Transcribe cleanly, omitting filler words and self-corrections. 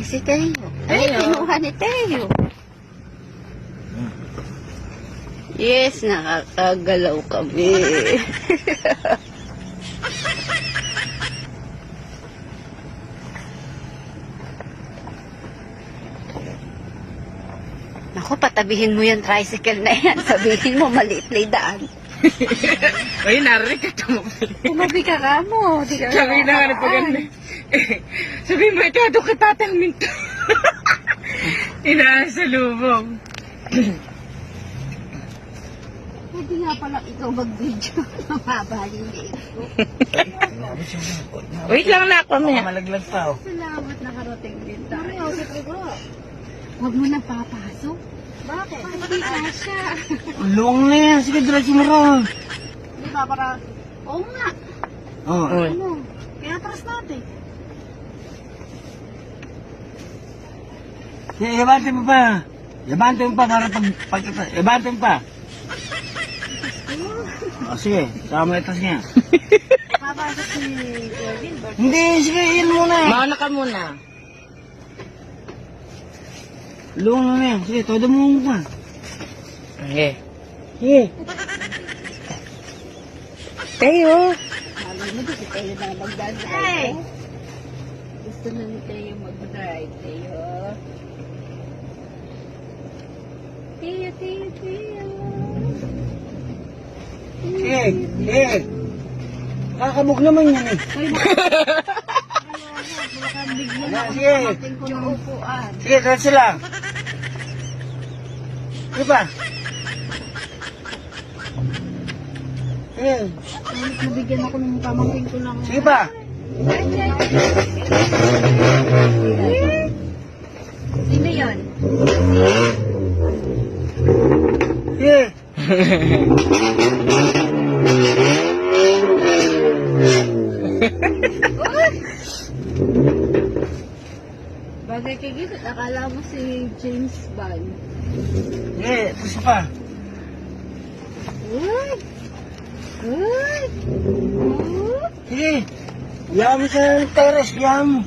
Si Teo. Ay, kinuha ni Teo. Yes, nakakagalaw kami. Naku, patabihin mo yung tricycle na yan. Sabihin mo, maliit na yung daan. Ay, narinig ka tumabili. Tumabi ka ka mo. Di ka Sabi na nga na paganda. Sabi mo, ito ato katatang minto. Inaasa lubong. Pwede nga pala ikaw mag-video. Mababa yung liit ko. Wait lang na ako, may. Malaglag pa, oh. Salamat nakarating din tayo. Huwag mo nang papasok. Bakit? Hindi kasha. Luwang na yan. Sige, diretso mo ron. Di ba para... Oo nga. Oh. Ano? Kaya atras natin. Sige, yabante mo pa. Yabante mo pa para pagkita. Yabante mo pa. Oh, sige, sama itas niya. Papasok si Kevin. Hindi, sige, yun muna. Mauna ka muna. Luwang na yan. Sige, todo mo pa. Okay. Sige. Tayo. Sabi mo, si Teo na magdadrive. Gusto na ni Teo mag-drive. Teo. Teo, Teo, Teo. Sige, sige. Kakabog naman yan eh. Baka bigla na Sige. kumating ko ng upuan. Sige, diretso lang. Sige pa. Sige. Nabigyan ako ng pamangkin ko ng... Sige pa. Sino yun? Sige. Bagay kay Gito, akala mo si James Bond. Sige, diretso pa. Uy! Uy! Sige. Yam sa teres, yam.